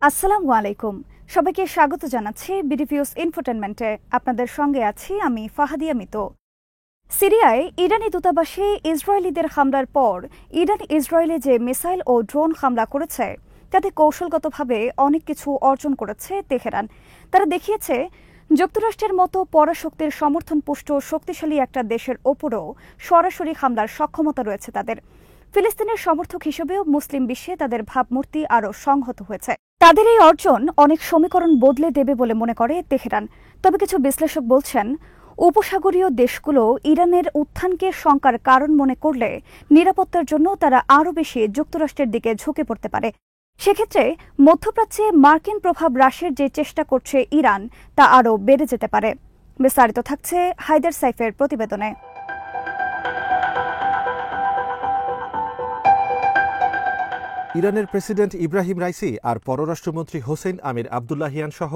আসসালামু আলাইকুম। সবাইকে স্বাগত জানাচ্ছি বিডিভিউস ইনফোটেনমেন্টে। আপনাদের সঙ্গে আছি আমি ফাহাদিয়া মিতু। সিরিয়ায় ইরানি দূতাবাসে ইসরায়েলিদের হামলার পর ইরান ইসরায়েলে যে মিসাইল ও ড্রোন হামলা করেছে তাতে কৌশলগতভাবে অনেক কিছু অর্জন করেছে তেহরান। তারা দেখিয়েছে যুক্তরাষ্ট্রের মতো পরাশক্তির সমর্থনপুষ্ট শক্তিশালী একটা দেশের ওপরও সরাসরি হামলার সক্ষমতা রয়েছে তাদের। ফিলিস্তিনের সমর্থক হিসেবেও মুসলিম বিশ্বে তাদের ভাবমূর্তি আরও সংহত হয়েছে। তাদের এই অর্জন অনেক সমীকরণ বদলে দেবে বলে মনে করে তেহরান। তবে কিছু বিশ্লেষক বলছেন, উপসাগরীয় দেশগুলো ইরানের উত্থানকে শঙ্কার কারণ মনে করলে নিরাপত্তার জন্য তারা আরও বেশি যুক্তরাষ্ট্রের দিকে ঝুঁকে পড়তে পারে। সেক্ষেত্রে মধ্যপ্রাচ্যে মার্কিন প্রভাব হ্রাসের যে চেষ্টা করছে ইরান তা আরও বেড়ে যেতে পারে। বিস্তারিত থাকছে হায়দার সাইফের প্রতিবেদনে। ইরানের প্রেসিডেন্ট ইব্রাহিম রাইসি আর পররাষ্ট্রমন্ত্রী হোসেন আমির আবদুল্লাহিয়ান সহ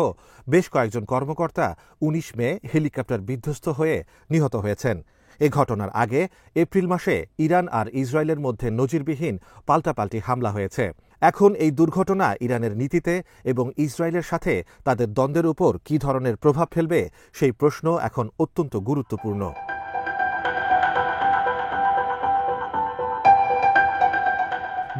বেশ কয়েকজন কর্মকর্তা ১৯ মে হেলিকপ্টার বিধ্বস্ত হয়ে নিহত হয়েছেন। এ ঘটনার আগে এপ্রিল মাসে ইরান আর ইসরায়েলের মধ্যে নজিরবিহীন পাল্টাপাল্টি হামলা হয়েছে। এখন এই দুর্ঘটনা ইরানের নীতিতে এবং ইসরায়েলের সাথে তাদের দ্বন্দ্বের উপর কী ধরনের প্রভাব ফেলবে সেই প্রশ্ন এখন অত্যন্ত গুরুত্বপূর্ণ।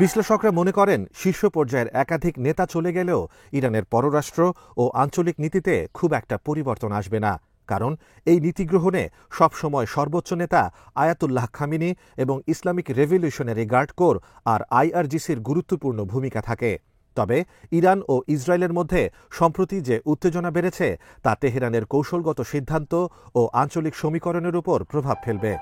বিশ্লেষকরা মনে করেন, শীর্ষ পর্যায়ের একাধিক নেতা চলে গেলেও ইরানের পররাষ্ট্র ও আঞ্চলিক নীতিতে খুব একটা পরিবর্তন আসবে না। কারণ এই নীতি গ্রহণে সবসময় সর্বোচ্চ নেতা আয়াতুল্লাহ খামিনি এবং ইসলামিক রেভলিউশনারি গার্ড কোর আর আইআরজিসির গুরুত্বপূর্ণ ভূমিকা থাকে। তবে ইরান ও ইসরায়েলের মধ্যে সম্প্রতি যে উত্তেজনা বেড়েছে তা তেহরানের কৌশলগত সিদ্ধান্ত ও আঞ্চলিক সমীকরণের উপর প্রভাব ফেলবে।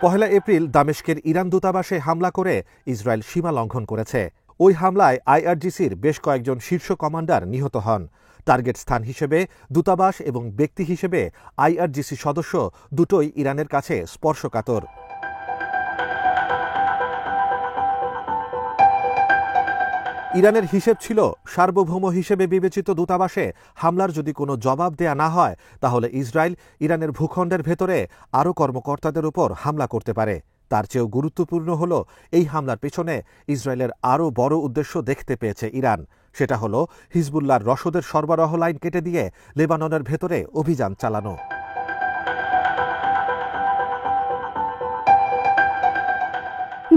১ এপ্রিল দামেস্কের ইরান দূতাবাসে হামলা করে ইসরায়েল সীমা লঙ্ঘন করেছে। ওই হামলায় আইআরজিসির বেশ কয়েকজন শীর্ষ কমান্ডার নিহত হন। টার্গেট স্থান হিসেবে দূতাবাস এবং ব্যক্তি হিসেবে আইআরজিসি সদস্য দুটোই ইরানের কাছে স্পর্শকাতর। ইরানের হিসেব ছিল, সার্বভৌম হিসেবে বিবেচিত দূতাবাসে হামলার যদি কোনো জবাব দেয়া না হয় তাহলে ইসরায়েল ইরানের ভূখণ্ডের ভেতরে আরও কর্মকর্তাদের উপর হামলা করতে পারে। তার চেয়েও গুরুত্বপূর্ণ হল, এই হামলার পেছনে ইসরায়েলের আরও বড় উদ্দেশ্য দেখতে পেয়েছে ইরান। সেটা হল হিজবুল্লাহর রসদের সরবরাহ লাইন কেটে দিয়ে লেবাননের ভেতরে অভিযান চালানো।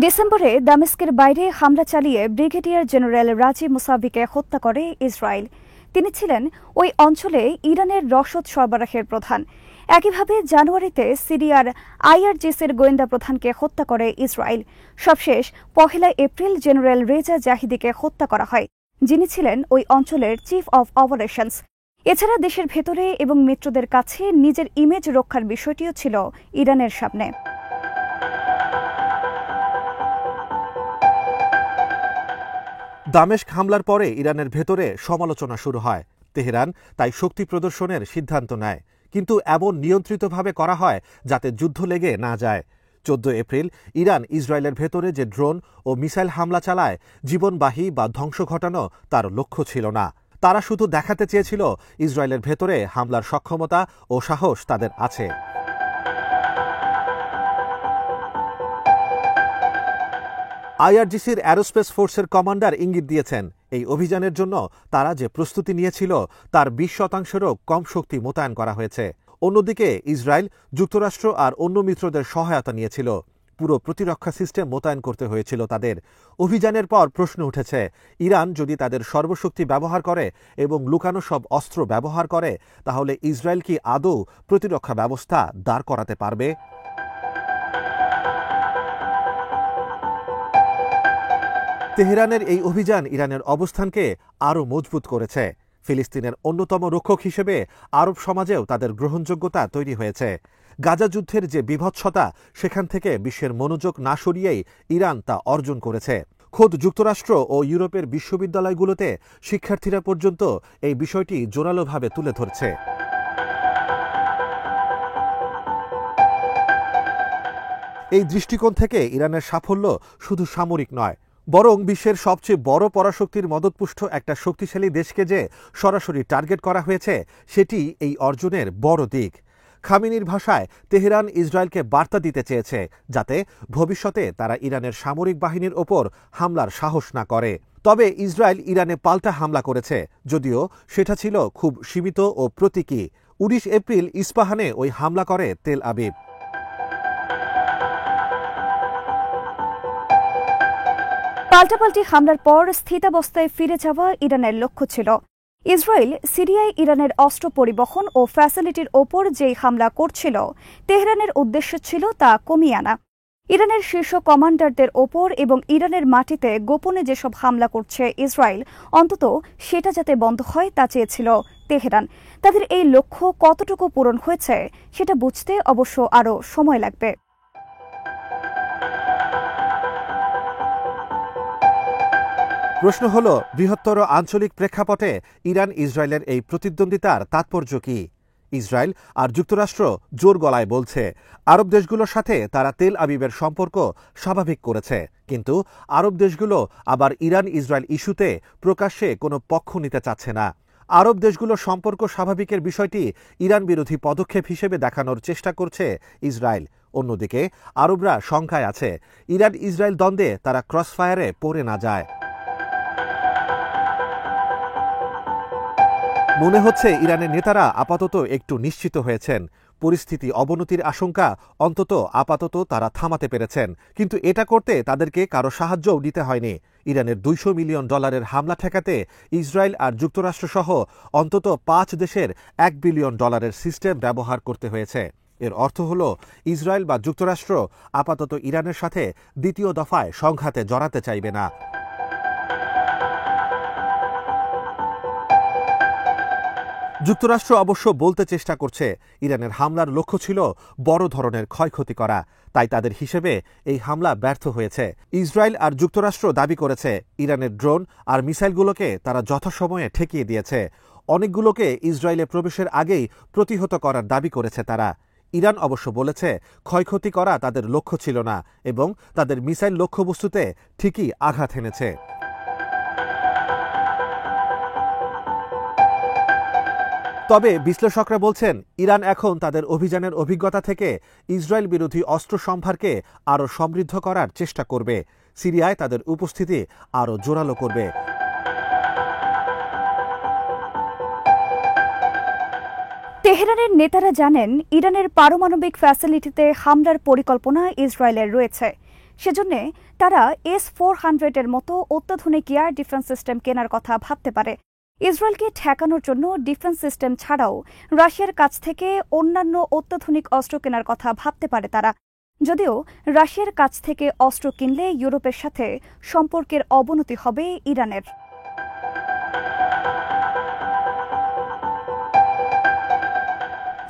ডিসেম্বরে দামেস্কের বাইরে হামলা চালিয়ে ব্রিগেডিয়ার জেনারেল রাজি মুসাভিকে হত্যা করে ইসরায়েল। তিনি ছিলেন ওই অঞ্চলে ইরানের রসদ সরবরাহের প্রধান। একইভাবে জানুয়ারিতে সিরিয়ার আইআরজিসির গোয়েন্দা প্রধানকে হত্যা করে ইসরায়েল। সবশেষ ১ এপ্রিল জেনারেল রেজা জাহিদিকে হত্যা করা হয়, যিনি ছিলেন ওই অঞ্চলের চিফ অব অপারেশনস। এছাড়া দেশের ভেতরে এবং মিত্রদের কাছে নিজের ইমেজ রক্ষার বিষয়টিও ছিল ইরানের সামনে। দামেস্ক হামলার পরে ইরানের ভেতরে সমালোচনা শুরু হয়। তেহরান তাই শক্তি প্রদর্শনের সিদ্ধান্ত নেয়, কিন্তু এমন নিয়ন্ত্রিতভাবে করা হয় যাতে যুদ্ধ লেগে না যায়। ১৪ এপ্রিল ইরান ইসরায়েলের ভেতরে যে ড্রোন ও মিসাইল হামলা চালায়, জীবনবাহী বা ধ্বংস ঘটানো তার লক্ষ্য ছিল না। তারা শুধু দেখাতে চেয়েছিল ইসরায়েলের ভেতরে হামলার সক্ষমতা ও সাহস তাদের আছে। আইআরজিসির অ্যারোস্পেস ফোর্সের কমান্ডার ইঙ্গিত দিয়েছেন, এই অভিযানের জন্য তারা যে প্রস্তুতি নিয়েছিল তার ২০%রও কম শক্তি মোতায়েন করা হয়েছে। অন্যদিকে ইসরায়েল যুক্তরাষ্ট্র আর অন্য মিত্রদের সহায়তা নিয়েছিল। পুরো প্রতিরক্ষা সিস্টেম মোতায়েন করতে হয়েছিল তাদের। অভিযানের পর প্রশ্ন উঠেছে, ইরান যদি তাদের সর্বশক্তি ব্যবহার করে এবং লুকানো সব অস্ত্র ব্যবহার করে তাহলে ইসরায়েল কি আদৌ প্রতিরক্ষা ব্যবস্থা দাঁড় করাতে পারবে? তেহরানের এই অভিযান ইরানের অবস্থানকে আরও মজবুত করেছে। ফিলিস্তিনের অন্যতম রক্ষক হিসেবে আরব সমাজেও তাদের গ্রহণযোগ্যতা তৈরি হয়েছে। গাজা যুদ্ধের যে বিভৎসতা, সেখান থেকে বিশ্বের মনোযোগ না সরিয়েই ইরান তা অর্জন করেছে। খোদ যুক্তরাষ্ট্র ও ইউরোপের বিশ্ববিদ্যালয়গুলোতে শিক্ষার্থীরা পর্যন্ত এই বিষয়টি জোরালোভাবে তুলে ধরছে। এই দৃষ্টিকোণ থেকে ইরানের সাফল্য শুধু সামরিক নয়, বরং বিশ্বের সবচেয়ে বড় পরাশক্তির মদতপুষ্ট একটা শক্তিশালী দেশকে যে সরাসরি টার্গেট করা হয়েছে, সেটি এই অর্জনের বড় দিক। খামেনির ভাষায় তেহরান ইসরায়েলকে বার্তা দিতে চেয়েছে যাতে ভবিষ্যতে তারা ইরানের সামরিক বাহিনীর ওপর হামলার সাহস না করে। তবে ইসরায়েল ইরানে পাল্টা হামলা করেছে, যদিও সেটা ছিল খুব সীমিত ও প্রতীকী। 19 এপ্রিল ইস্পাহানে ওই হামলা করে তেল আবিব। পাল্টাপাল্টি হামলার পর স্থিতাবস্থায় ফিরে যাওয়া ইরানের লক্ষ্য ছিল। ইসরায়েল সিরিয়ায় ইরানের অস্ত্র পরিবহন ও ফ্যাসিলিটির ওপর যেই হামলা করছিল, তেহরানের উদ্দেশ্য ছিল তা কমিয়ে আনা। ইরানের শীর্ষ কমান্ডারদের ওপর এবং ইরানের মাটিতে গোপনে যেসব হামলা করছে ইসরায়েল, অন্তত সেটা যাতে বন্ধ হয় তা চেয়েছিল তেহরান। তাদের এই লক্ষ্য কতটুকু পূরণ হয়েছে সেটা বুঝতে অবশ্য আরও সময় লাগবে। প্রশ্ন হল, বৃহত্তর আঞ্চলিক প্রেক্ষাপটে ইরান ইসরায়েলের এই প্রতিদ্বন্দ্বিতার তাৎপর্য কি? ইসরায়েল আর যুক্তরাষ্ট্র জোর গলায় বলছে আরব দেশগুলোর সাথে তারা তেল আবিবের সম্পর্ক স্বাভাবিক করেছে, কিন্তু আরব দেশগুলো আবার ইরান ইসরায়েল ইস্যুতে প্রকাশ্যে কোনো পক্ষ নিতে চাচ্ছে না। আরব দেশগুলোর সম্পর্ক স্বাভাবিকের বিষয়টি ইরান বিরোধী পদক্ষেপ হিসেবে দেখানোর চেষ্টা করছে ইসরায়েল। অন্যদিকে আরবরা শঙ্কায় আছে ইরান ইসরায়েল দ্বন্দ্বে তারা ক্রসফায়ারে পড়ে না যায়। মনে হচ্ছে ইরানের নেতারা আপাতত একটু নিশ্চিত হয়েছেন। পরিস্থিতি অবনতির আশঙ্কা অন্তত আপাতত তারা থামাতে পেরেছেন, কিন্তু এটা করতে তাদেরকে কারো সাহায্যও নিতে হয়নি। ইরানের $200 মিলিয়ন হামলা ঠেকাতে ইসরায়েল আর যুক্তরাষ্ট্রসহ অন্তত 5 দেশের $1 বিলিয়ন সিস্টেম ব্যবহার করতে হয়েছে। এর অর্থ হল ইসরায়েল বা যুক্তরাষ্ট্র আপাতত ইরানের সাথে দ্বিতীয় দফায় সংঘাতে জড়াতে চাইবে না। যুক্তরাষ্ট্র অবশ্য বলতে চেষ্টা করছে ইরানের হামলার লক্ষ্য ছিল বড় ধরনের ক্ষয়ক্ষতি করা, তাই তাদের হিসেবে এই হামলা ব্যর্থ হয়েছে। ইসরায়েল আর যুক্তরাষ্ট্র দাবি করেছে ইরানের ড্রোন আর মিসাইলগুলোকে তারা যথাসময়ে ঠেকিয়ে দিয়েছে। অনেকগুলোকে ইসরায়েলে প্রবেশের আগেই প্রতিহত করার দাবি করেছে তারা। ইরান অবশ্য বলেছে ক্ষয়ক্ষতি করা তাদের লক্ষ্য ছিল না এবং তাদের মিসাইল লক্ষ্যবস্তুতে ঠিকই আঘাত হেনেছে। তবে বিশ্লেষকরা বলছেন ইরান এখন তাদের অভিযানের অভিজ্ঞতা থেকে ইসরায়েল বিরোধী অস্ত্র সম্ভারকে আরও সমৃদ্ধ করার চেষ্টা করবে, সিরিয়ায় তাদের উপস্থিতি আরও জোরালো করবে। তেহরানের নেতারা জানেন ইরানের পারমাণবিক ফ্যাসিলিটিতে হামলার পরিকল্পনা ইসরায়েলের রয়েছে। সেজন্য তারা S-400 মতো অত্যাধুনিক এয়ার ডিফেন্স সিস্টেম কেনার কথা ভাবতে পারে। ইসরায়েলকে ঠেকানোর জন্য ডিফেন্স সিস্টেম ছাড়াও রাশিয়ার কাছ থেকে অন্যান্য অত্যাধুনিক অস্ত্র কেনার কথা ভাবতে পারে তারা। যদিও রাশিয়ার কাছ থেকে অস্ত্র কিনলে ইউরোপের সাথে সম্পর্কের অবনতি হবে ইরানের।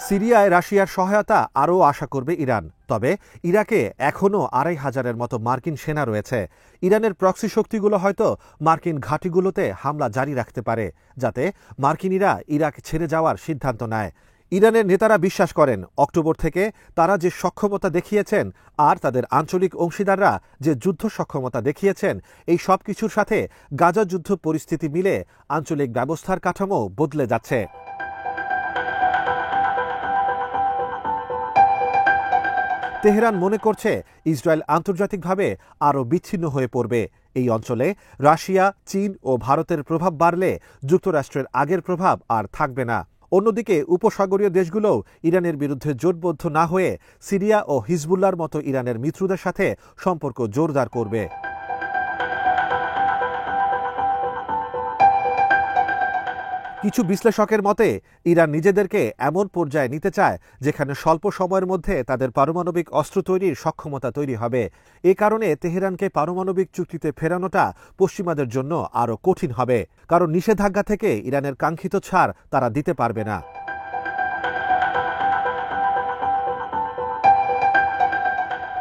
সিরিয়ায় রাশিয়ার সহায়তা আরও আশা করবে ইরান। তবে ইরাকে এখনও 2500-এর মতো মার্কিন সেনা রয়েছে। ইরানের প্রক্সি শক্তিগুলো হয়তো মার্কিন ঘাঁটিগুলোতে হামলা জারি রাখতে পারে, যাতে মার্কিনিরা ইরাক ছেড়ে যাওয়ার সিদ্ধান্ত নেয়। ইরানের নেতারা বিশ্বাস করেন অক্টোবর থেকে তারা যে সক্ষমতা দেখিয়েছেন আর তাদের আঞ্চলিক অংশীদাররা যে যুদ্ধ সক্ষমতা দেখিয়েছেন, এই সব কিছুর সাথে গাজা যুদ্ধ পরিস্থিতি মিলে আঞ্চলিক ব্যবস্থার কাঠামো বদলে যাচ্ছে। তেহরান মনে করছে ইসরায়েল আন্তর্জাতিকভাবে আরও বিচ্ছিন্ন হয়ে পড়বে। এই অঞ্চলে রাশিয়া, চীন ও ভারতের প্রভাব বাড়লে যুক্তরাষ্ট্রের আগের প্রভাব আর থাকবে না। অন্যদিকে উপসাগরীয় দেশগুলোও ইরানের বিরুদ্ধে জোটবদ্ধ না হয়ে সিরিয়া ও হিজবুল্লাহর মতো ইরানের মিত্রদের সাথে সম্পর্ক জোরদার করবে। কিছু বিশ্লেষকের মতে ইরান নিজেদেরকে এমন পর্যায়ে নিতে চায় যেখানে স্বল্প সময়ের মধ্যে তাদের পারমাণবিক অস্ত্র তৈরির সক্ষমতা তৈরি হবে। এ কারণে তেহরানকে পারমাণবিক চুক্তিতে ফেরানোটা পশ্চিমাদের জন্য আরও কঠিন হবে, কারণ নিষেধাজ্ঞা থেকে ইরানের কাঙ্ক্ষিত ছাড় তারা দিতে পারবে না।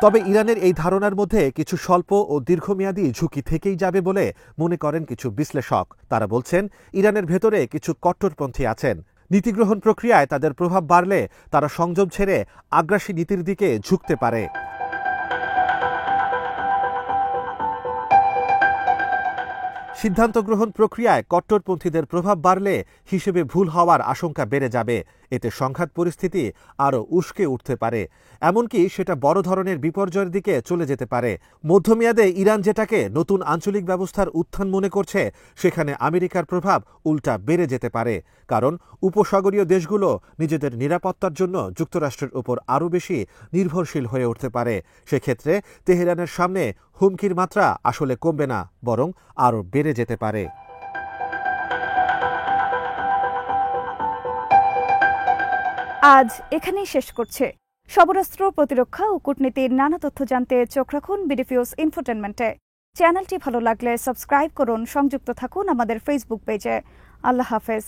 তবে ইরানের এই ধারণার মধ্যে কিছু স্বল্প ও দীর্ঘমেয়াদী ঝুঁকি থেকেই যাবে বলে মনে করেন কিছু বিশ্লেষক। তারা বলছেন ইরানের ভেতরে কিছু কট্টরপন্থী আছেন। নীতিগ্রহণ প্রক্রিয়ায় তাদের প্রভাব বাড়লে তারা সংযম ছেড়ে আগ্রাসী নীতির দিকে ঝুঁকতে পারে। সিদ্ধান্ত গ্রহণ প্রক্রিয়ায় কট্টরপন্থীদের প্রভাব বাড়লে হিসেবে ভুল হওয়ার আশঙ্কা বেড়ে যাবে। এতে সংঘাত পরিস্থিতি আরও উস্কে উঠতে পারে, এমনকি সেটা বড় ধরনের বিপর্যয়ের দিকে চলে যেতে পারে। মধ্যমেয়াদে ইরান যেটাকে নতুন আঞ্চলিক ব্যবস্থার উত্থান মনে করছে, সেখানে আমেরিকার প্রভাব উল্টা বেড়ে যেতে পারে। কারণ উপসাগরীয় দেশগুলো নিজেদের নিরাপত্তার জন্য যুক্তরাষ্ট্রের উপর আরও বেশি নির্ভরশীল হয়ে উঠতে পারে। সেক্ষেত্রে তেহরানের সামনে হুমকির মাত্রা আসলে কমবে না, বরং আরও বেড়ে যেতে পারে। আজ এখানেই শেষ করছে। সমরাস্ত্র, প্রতিরক্ষা ও কূটনীতির নানা তথ্য জানতে চোখ রাখুন বিডিফিউজ ইনফোটেনমেন্টে। চ্যানেলটি ভালো লাগলে সাবস্ক্রাইব করুন, সংযুক্ত থাকুন আমাদের ফেসবুক পেজে। আল্লাহ হাফেজ।